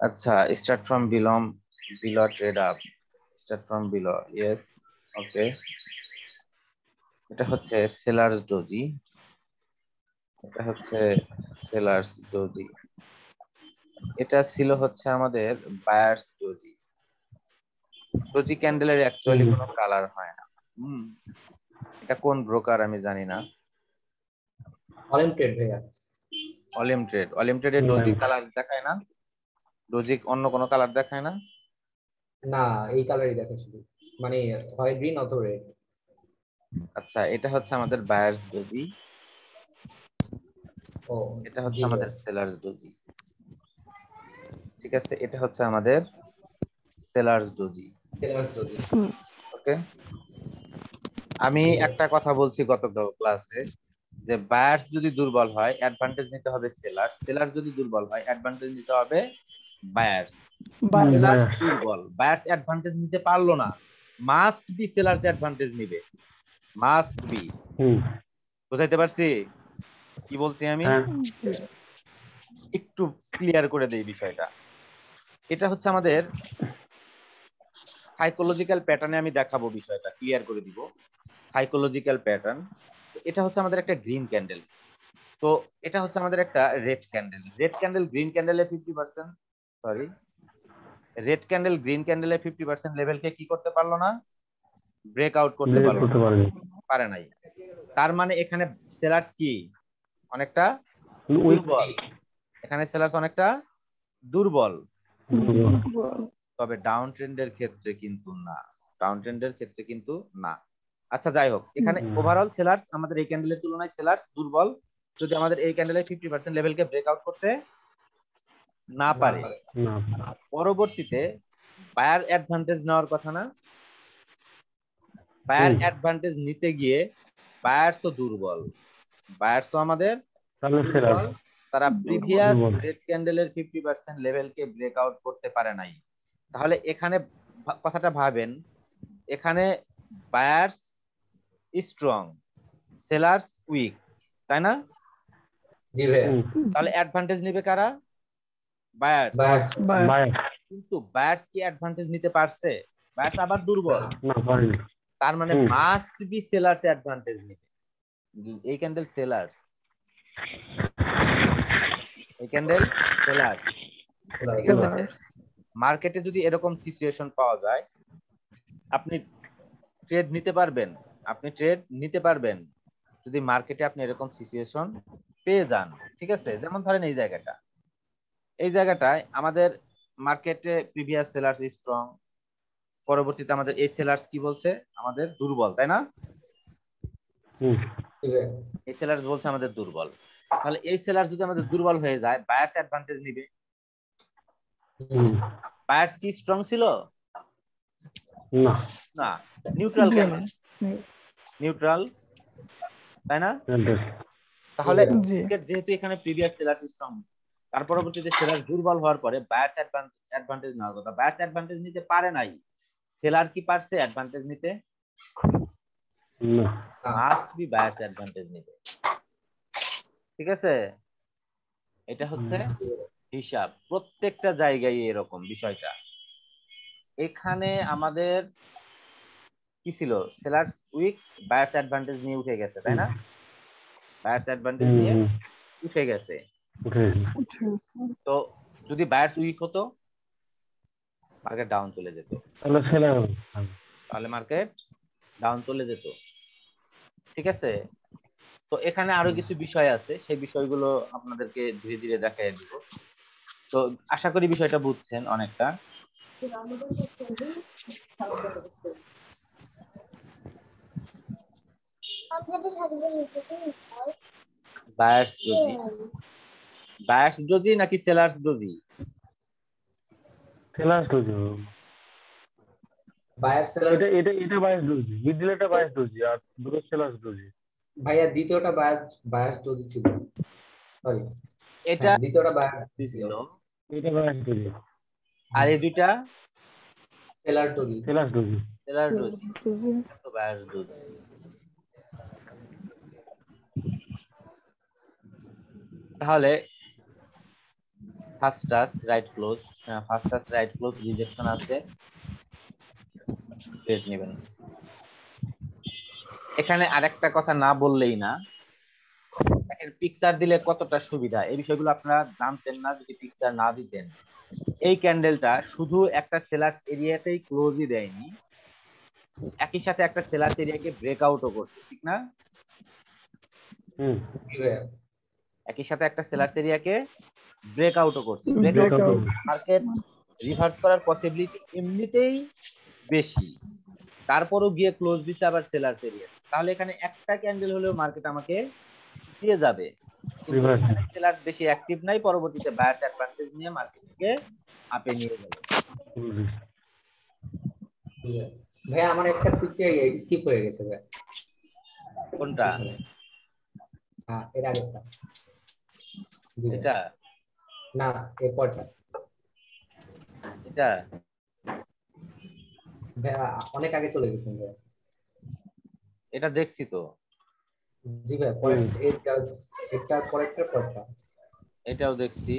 আচ্ছা, start from below, below trade up, start from below, yes, okay. এটা হচ্ছে sellers doji, এটা হচ্ছে সেলার্স ডোজি। এটা ছিল হচ্ছে আমাদের বায়ার্স ডোজি। ডোজি ক্যান্ডেলের অ্যাকচুয়ালি কোনো কালার হয় না। হুম, এটা কোন ব্রোকার আমি জানি না। অলিম ট্রেড ভাইয়া। অলিম ট্রেডে ডোজি কালার দেখায় না, ডোজি অন্য কোনো কালার দেখায় না। না, এই কালারই দেখে শুধু, মানে হয় গ্রিন অথবা রেড। আচ্ছা, এটা হচ্ছে আমাদের বায়ার্স ডোজি, ও এটা হচ্ছে জি ভাইয়া। আমাদের সেলার্স ডোজি। ঠিক আছে, এটা হচ্ছে আমাদের সেলার্স ডোজি। ওকে, আমি জি ভাইয়া। একটা কথা বলছি গত ক্লাসে, যে বায়ার্স যদি দুর্বল হয় অ্যাডভান্টেজ নিতে হবে সেলার্স, সেলার যদি দুর্বল হয় অ্যাডভান্টেজ নিতে হবে বায়ার্স। সেলার্স দুর্বল, বায়ার্স অ্যাডভান্টেজ নিতে পারলো না, মাস্ট বি সেলার্স অ্যাডভান্টেজ নিবে, মাস্ট বি। বুঝাইতে পারছি কি বলছি আমি? একটু ক্লিয়ার করে দেই বিষয়টা। এটা হচ্ছে আমাদের সাইকোলজিক্যাল প্যাটার্নে আমি দেখাবো, বিষয়টা ক্লিয়ার করে দিব। সাইকোলজিক্যাল প্যাটার্ন, এটা হচ্ছে আমাদের একটা গ্রিন ক্যান্ডেল, তো এটা হচ্ছে আমাদের একটা red candle. Red candle green ক্যান্ডেলে 50%, সরি, রেড ক্যান্ডেল গ্রিন ক্যান্ডেলে 50% লেভেলকে কি করতে পারলো না, ব্রেক আউট করতে পারলো না, পারে নাই। তার মানে এখানে সেলার্স কি অনেকটা দুর্বল, এখানে সেলার্স অনেকটা দুর্বল। তবে ডাউন ট্রেন্ডের ক্ষেত্রে কিন্তু না, ডাউন ট্রেন্ডের ক্ষেত্রে কিন্তু না। আচ্ছা যাই হোক, এখানে ওভারঅল সেলার্স আমাদের এই ক্যান্ডেলের তুলনায় সেলার্স দুর্বল, যদি আমাদের এই ক্যান্ডেলের 50% লেভেলকে ব্রেকআউট করতে না না পারে। পারে। পরবর্তীতে বায়ার অ্যাডভান্টেজ নেওয়ার কথা না, বায়ার অ্যাডভান্টেজ নিতে গিয়ে বায়ার্স তো দুর্বল, বায়ার্স তো আমাদের দুর্বল, তারা প্রিভিয়াস রেড ক্যান্ডেলের 50% লেভেলকে ব্রেকআউট করতে পারে নাই। তাহলে এখানে কথাটা ভাবেন, এখানে বায়ার্স স্ট্রং, সেলার্স উইক, তাই না? জি ভাইয়া। তাহলে অ্যাডভান্টেজ নিবে কারা? বায়ার্স। বায়ার্স। কিন্তু বায়ার্স কি অ্যাডভান্টেজ নিতে পারছে? বায়ার্স আবার দুর্বল, তার মানে মাস্ট বি সেলার্স অ্যাডভান্টেজ নিবে। এই ক্যান্ডেল সেলার্স, এই ক্যান্ডেল সেলার্স। ঠিক আছে, মার্কেটে যদি এরকম সিচুয়েশন পাওয়া যায়, আপনি ট্রেড নিতে পারবেন, আপনি ট্রেড নিতে পারবেন যদি মার্কেটে আপনি এরকম সিচুয়েশন পেয়ে যান। ঠিক আছে, যেমন ধরেন এই জায়গাটা, এই জায়গাটায় আমাদের মার্কেটে প্রিভিয়াস সেলার্স স্ট্রং, পরবর্তীতে আমাদের এই সেলার্স কি বলছে, আমাদের দুর্বল, তাই না? এই সেলার্স বলছে আমাদের দুর্বল, তাহলে এই সেলার যদি আমাদের দুর্বল হয়ে যায় বায়ার্স অ্যাডভান্টেজ নিবে। বায়ার্স কি স্ট্রং ছিল? না, নিউট্রাল ক্যান্ডেল, নিউট্রাল, তাই না? তাহলে যেহেতু এখানে প্রিভিয়াস সেলার স্ট্রং, তার পরবর্তীতে সেলার দুর্বল হওয়ার পরে বায়ার্স অ্যাডভান্টেজ নেওয়ার কথা, বায়ার্স অ্যাডভান্টেজ নিতে পারে নাই, সেলার কি পারছে অ্যাডভান্টেজ নিতে? মাস্ট বি বায়ার্স অ্যাডভান্টেজ নিতে। ঠিক আছে, এটা হচ্ছে হিসাব, প্রত্যেকটা জায়গায় এরকম বিষয়টা। এখানে আমাদের কি ছিল, সেলার্স উইক, বায়ার্স অ্যাডভান্টেজ নিয়ে উঠে গেছে, তাই না? বায়ার্স অ্যাডভান্টেজ নিয়ে উঠে গেছে। তো যদি বায়ার্স উইক হতো মার্কেট ডাউন চলে যেত, তাহলে মার্কেট ডাউন চলে যেত। ঠিক আছে, তো এখানে আরো কিছু বিষয় আছে, সেই বিষয়গুলো আপনাদেরকে ধীরে ধীরে দেখাই দিব। তো আশা করি বিষয়টা বুঝছেন অনেকটা। বায়ার্স ডোজি, বায়ার্স ডোজি নাকি সেলার্স ডোজি? Buyer sellers. ভাইয়া দ্বিতীয়টা বায়াস ডোজি ছিল, সরি। এটা হ্যাঁ, দ্বিতীয়টা বায়াস ছিল। ছিল, আর এই দুইটা সেলার ডোজি। সেলার ডোজি, তো বায়ার্স ডোজি। তাহলে first touch right close, first touch right close rejection আছে, ট্রেড নেবেন। এখানে আরেকটা কথা না বললেই না, পিকচার দিলে কতটা সুবিধা এই বিষয়গুলো আপনারা জানতেন না যদি পিকচার না দিতেন। এই ক্যান্ডেলটা শুধু একটা সেলার্স এরিয়াতেই ক্লোজই দেয়নি, একই সাথে একটা সেলার্স এরিয়াকে ব্রেকআউটও করছে, ঠিক না? একই সাথে একটা সেলার্স এরিয়াকে ব্রেকআউটও করছে। ব্রেকআউট মার্কেট রিভার্স করার পসিবিলিটি এমনিতেই বেশি, তারপরও গিয়ে ক্লোজ দিছে আবার সেলার্স এরিয়া, তাহলে এখানে একটা ক্যান্ডেল হলেও মার্কেট আমাকে দিয়ে যাবে। সেলার বেশি অ্যাক্টিভ নাই, পরবর্তীতে বায়ার্স অ্যাডভান্টেজ নিয়ে মার্কেটকে আপে নিয়ে যাবে। ভাই আমার একটা পিকচার স্কিপ হয়ে গেছে ভাই। কোনটা? হ্যাঁ এর আগেরটা। এটা না এরপরটা। এটা অনেক আগে চলে গেছেন ভাই। এটা দেখছি তো। জি ভাই পরের এটা পরেরটার পরটা। এটাও দেখছি,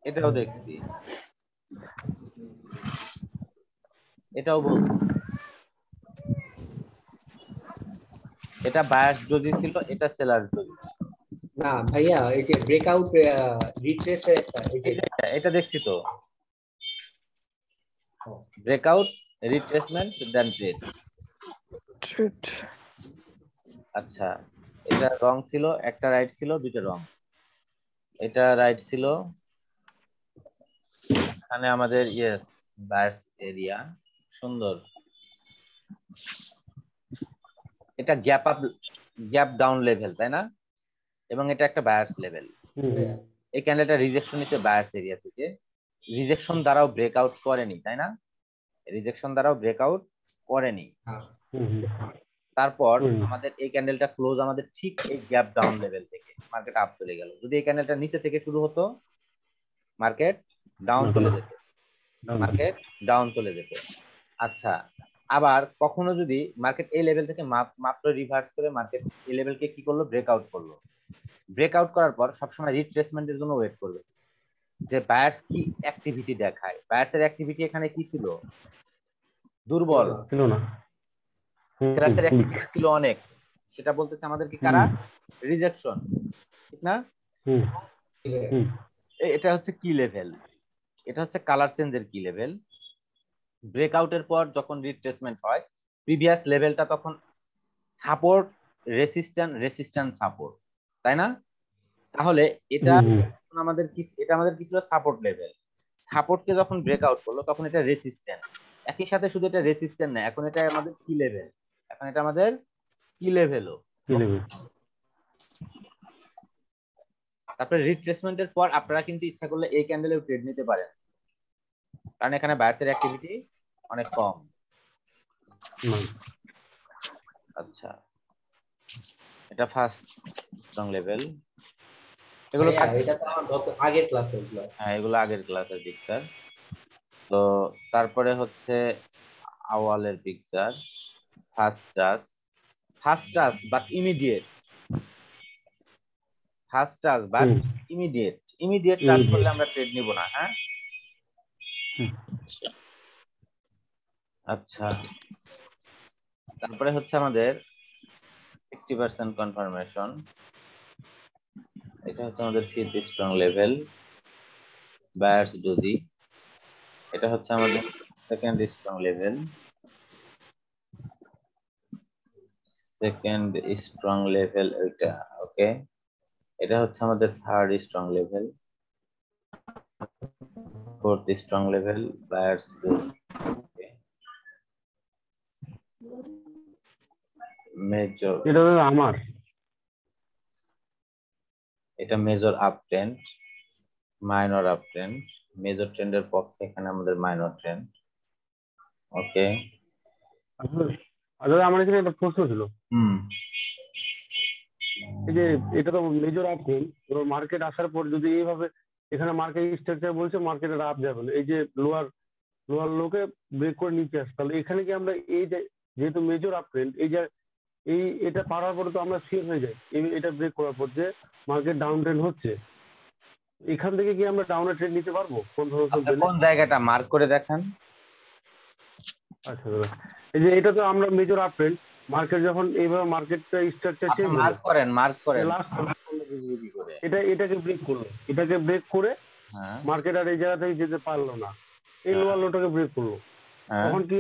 এটাও দেখছি, এটাও বলছি। এটা বায়ার্স ডোজি ছিল, এটা সেলার ডোজি। না ভাইয়া এই যে ব্রেকআউট রিট্রেসের একটা এটা দেখছি তো, ব্রেকআউট রিট্রেসমেন্ট দেন ট্রেড। আচ্ছা এটা রং ছিল, একটা রাইট ছিল, দুটো রং। এটা রাইট ছিল, এখানে আমাদের ইয়েস বায়ার্স এরিয়া সুন্দর। এটা gap up gap down level, তাই না? এবং এটা একটা বায়ার্স লেভেল। এই ক্যান্ডেলটা রিজেকশন নিচ্ছে বায়ার্স এরিয়া থেকে, রিজেকশন দ্বারাও ব্রেকআউট করেনি, তাই না? রিজেকশন দ্বারাও ব্রেকআউট করেনি। তারপর আমাদের এই ক্যান্ডেলটা ক্লোজ আমাদের ঠিক এই গ্যাপ ডাউন লেভেল থেকে মার্কেট আপ চলে গেল। যদি এই ক্যান্ডেলটা নিচে থেকে শুরু হতো মার্কেট ডাউন চলে যেত, মার্কেট ডাউন চলে যেত। আচ্ছা আবার কখনো যদি মার্কেট এই লেভেল থেকে মাত্র রিভার্স করে মার্কেট এই লেভেলকে কি করলো, ব্রেকআউট করলো। ব্রেকআউট করার পর সবসময় রিট্রেসমেন্টের জন্য ওয়েট করবে যে বায়ার্স কি অ্যাক্টিভিটি দেখায়। বায়ার্সের অ্যাক্টিভিটি এখানে কি ছিল? দুর্বল ছিল না, সেলার্সের অ্যাক্টিভিটি ছিল অনেক, সেটা বলতেছে আমাদের কি কারা? রিজেকশন, ঠিক না? এটা হচ্ছে কি লেভেল, এটা হচ্ছে কালার চেঞ্জের কি লেভেল। ব্রেকআউটের পর যখন রিট্রেসমেন্ট হয় প্রিভিয়াস লেভেলটা তখন সাপোর্ট রেসিস্ট্যান্ট সাপোর্ট, তাই না? তাহলে এটা আমাদের কি, এটা আমাদের কি ছিল? Support level. সাপোর্টকে যখন ব্রেকআউট করলো তখন এটা রেসিস্ট্যান্ট, একই সাথে শুধু এটা রেসিস্ট্যান্ট না, এখন এটা আমাদের কি লেভেল, এখন এটা আমাদের কি লেভেলও। তারপরে রিট্রেসমেন্টের পর আপনারা কিন্তু ইচ্ছা করলে এই ক্যান্ডেলেও ট্রেড নিতে পারেন, কারণ এখানে বায়ার্সের অ্যাক্টিভিটি অনেক কম। আচ্ছা এটা ফার্স্ট স্ট্রং লেভেল। এগুলো এটা তো আমার গত আগের ক্লাসে এগুলো। হ্যাঁ এগুলো আগের ক্লাসের পিকচার। তো তারপরে হচ্ছে আওয়ালের picture, first touch but immediate, first touch but immediate touch করলে আমরা ট্রেড নিব না। হ্যাঁ আচ্ছা তারপরে হচ্ছে আমাদের 60% কনফার্মেশন, এটা হচ্ছে আমাদের fifth strong level buyers doji. এটা হচ্ছে আমাদের সেকেন্ড স্ট্রং লেভেল, এটা ওকে। এটা হচ্ছে আমাদের third strong level, fourth strong level buyers doji. Major, এটা major up trend, minor up trend. Major ট্রেন্ডের পক্ষে এখানে আমাদের মাইনর ট্রেন্ড। ওকে আমার এখানে একটা প্রশ্ন ছিল, এই যে এটা তো মেজর আপ ট্রেন্ড, এবার মার্কেট আসার পর যদি এইভাবে এখানে মার্কেট স্ট্রাকচার বলছে মার্কেটের আপ যাবে না, এই যে লোয়ার লোকে ব্রেক করে নিচে আসে, তাহলে এখানে কি আমরা এই যে যেহেতু মেজর আপ ট্রেন্ড এই এটা পারার পরে তো আমরা শিওর হয়ে যাই এটা ব্রেক করার পর যে মার্কেট ডাউন ট্রেন্ড হচ্ছে, এখান থেকে কি আমরা ডাউনে ট্রেড নিতে পারবো 1500 আপনি পেলে? কোন জায়গাটা মার্ক করে দেখান। আচ্ছা দাদা, এই যে এটা তো আমরা মেজর আপ ট্রেন্ড, মার্কেট যখন এইভাবে মার্কেটটা স্ট্রাকচার আপনি চেঞ্জ হলো, মার্ক করেন লাস্ট কি করে। এটাকে ব্রেক করলো, এটাকে ব্রেক করে হ্যাঁ মার্কেট আর এই জায়গা থেকে যেতে পারলো না, এই হ্যাঁ লোয়ার লোটাকে ব্রেক করলো, হ্যাঁ তখন কি